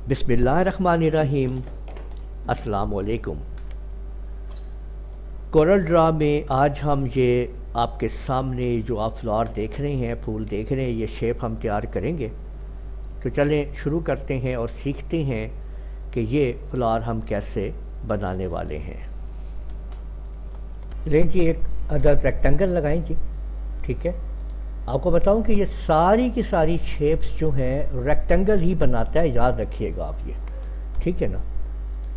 बिस्मिल्लाहिर्रहमानिर्रहीम। अस्सलाम वालेकुम। कोरल ड्रा में आज हम ये आपके सामने जो आप फ्लावर देख रहे हैं, फूल देख रहे हैं, ये शेप हम तैयार करेंगे। तो चलें शुरू करते हैं और सीखते हैं कि ये फ्लावर हम कैसे बनाने वाले हैं। लें जी, एक अदर रेक्टेंगल लगाएं जी। ठीक है, आपको बताऊं कि ये सारी की सारी शेप्स जो हैं रेक्टेंगल ही बनाता है, याद रखिएगा आप ये। ठीक है ना,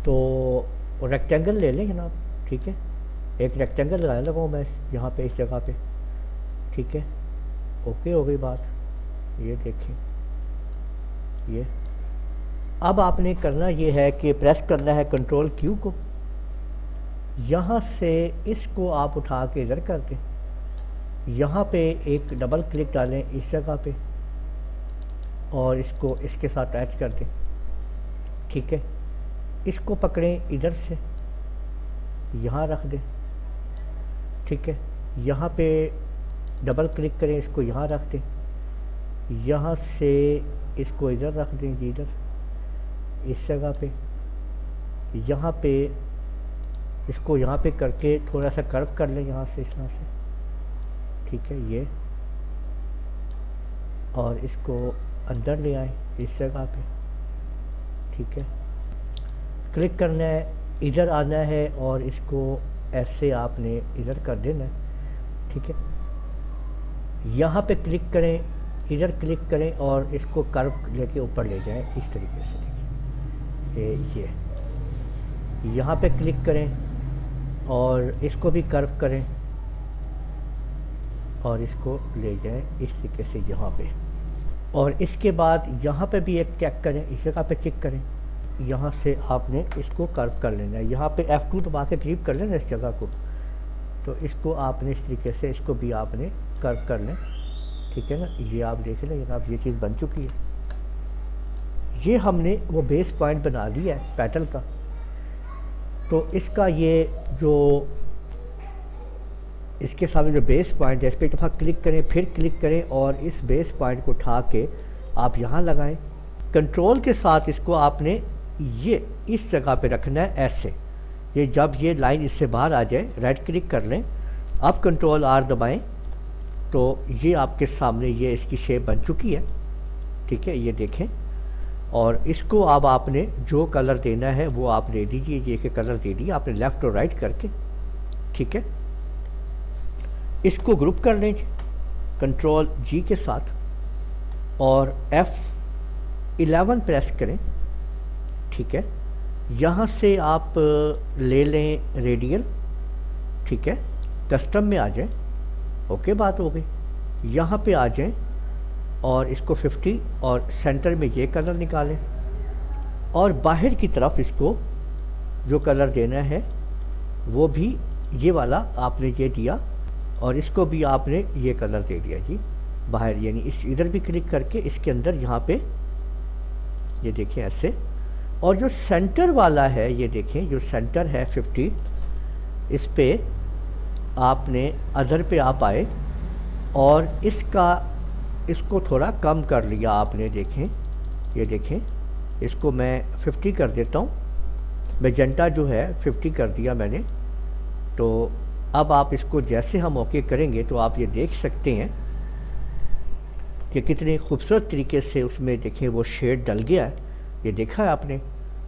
तो रेक्टेंगल ले लें जनाब। ठीक है, एक रेक्टेंगल लगाऊँ मैं यहाँ पे, इस जगह पे। ठीक है, ओके हो गई बात। ये देखें, ये अब आपने करना ये है कि प्रेस करना है कंट्रोल क्यू को। यहाँ से इसको आप उठा के इधर कर दें, यहाँ पे एक डबल क्लिक डालें इस जगह पे और इसको इसके साथ अटैच कर दें। ठीक है, इसको पकड़ें इधर से, यहाँ रख दें। ठीक है, यहाँ पे डबल क्लिक करें, इसको यहाँ रख दें। यहाँ से इसको इधर रख दें जी, इधर इस जगह पे। यहाँ पे इसको यहाँ पे करके थोड़ा सा कर्व कर लें यहाँ से, इस तरह से। ठीक है, ये और इसको अंदर ले आए इस जगह पे। ठीक है, क्लिक करना है, इधर आना है और इसको ऐसे आपने इधर कर देना है। ठीक है, यहाँ पे क्लिक करें, इधर क्लिक करें और इसको कर्व लेके ऊपर ले जाएं इस तरीके से। देखिए ये यहाँ पे क्लिक करें और इसको भी कर्व करें और इसको ले जाएं इस तरीके से यहाँ पे। और इसके बाद यहाँ पे भी एक चेक करें, इस जगह पे चेक करें, यहाँ से आपने इसको कर्व कर लेना है। यहाँ पे F2 दबा के क्लिक कर लेना इस जगह को, तो इसको आपने इस तरीके से इसको भी आपने कर्व कर लें। ठीक है ना, ये आप देख लें जनाब, ये चीज़ बन चुकी है। ये हमने वो बेस पॉइंट बना लिया है पेटल का। तो इसका ये जो इसके सामने जो बेस पॉइंट है, इस पर एक दफ़ा क्लिक करें, फिर क्लिक करें और इस बेस पॉइंट को उठा के आप यहाँ लगाएं। कंट्रोल के साथ इसको आपने ये इस जगह पे रखना है ऐसे। ये जब ये लाइन इससे बाहर आ जाए, राइट क्लिक कर लें, अब कंट्रोल R दबाएं, तो ये आपके सामने ये इसकी शेप बन चुकी है। ठीक है, ये देखें। और इसको अब आपने जो कलर देना है वो आप दे दीजिए। ये के कलर दे दिए आपने लेफ़्ट और राइट करके। ठीक है, इसको ग्रुप कर लें कंट्रोल G के साथ और F11 प्रेस करें। ठीक है, यहाँ से आप ले लें रेडियल। ठीक है, कस्टम में आ जाएं, ओके बात हो गई। यहाँ पे आ जाएं और इसको 50 और सेंटर में ये कलर निकालें और बाहर की तरफ इसको जो कलर देना है वो भी ये वाला आपने ये दिया और इसको भी आपने ये कलर दे दिया जी बाहर, यानी इस इधर भी क्लिक करके इसके अंदर यहाँ पे ये देखें ऐसे। और जो सेंटर वाला है, ये देखें जो सेंटर है 50, इस पे आपने अदर पे आप आए और इसको थोड़ा कम कर लिया आपने। देखें, ये देखें, इसको मैं 50 कर देता हूँ। मैजेंटा जो है 50 कर दिया मैंने। तो अब आप इसको जैसे हम ओके करेंगे तो आप ये देख सकते हैं कि कितने खूबसूरत तरीके से उसमें देखें वो शेड डल गया है। ये देखा है आपने।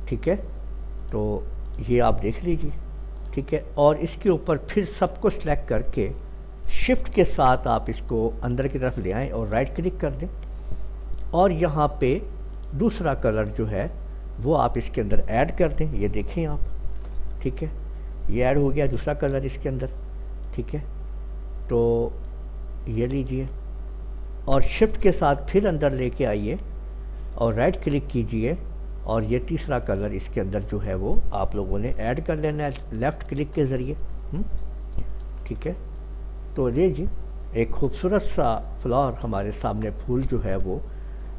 ठीक है, तो ये आप देख लीजिए। ठीक है, और इसके ऊपर फिर सबको सिलेक्ट करके शिफ्ट के साथ आप इसको अंदर की तरफ ले आएँ और राइट क्लिक कर दें और यहाँ पे दूसरा कलर जो है वो आप इसके अंदर ऐड कर दें। ये देखें आप। ठीक है, ये ऐड हो गया दूसरा कलर इसके अंदर। ठीक है, तो ये लीजिए और शिफ्ट के साथ फिर अंदर लेके आइए और राइट क्लिक कीजिए और ये तीसरा कलर इसके अंदर जो है वो आप लोगों ने ऐड कर लेना है लेफ़्ट क्लिक के ज़रिए। ठीक है, तो ये जी एक खूबसूरत सा फ्लावर हमारे सामने फूल जो है वो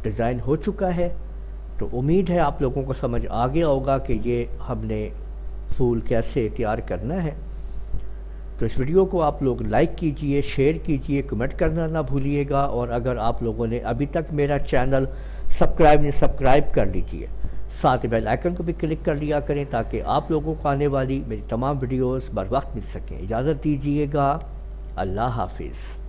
डिज़ाइन हो चुका है। तो उम्मीद है आप लोगों को समझ आ गया होगा कि ये हमने फूल कैसे तैयार करना है। तो इस वीडियो को आप लोग लाइक कीजिए, शेयर कीजिए, कमेंट करना ना भूलिएगा। और अगर आप लोगों ने अभी तक मेरा चैनल सब्सक्राइब कर लीजिए साथ ही बेल आइकन को भी क्लिक कर लिया करें ताकि आप लोगों को आने वाली मेरी तमाम वीडियोस बर वक्त मिल सकें। इजाज़त दीजिएगा। अल्लाह हाफिज़।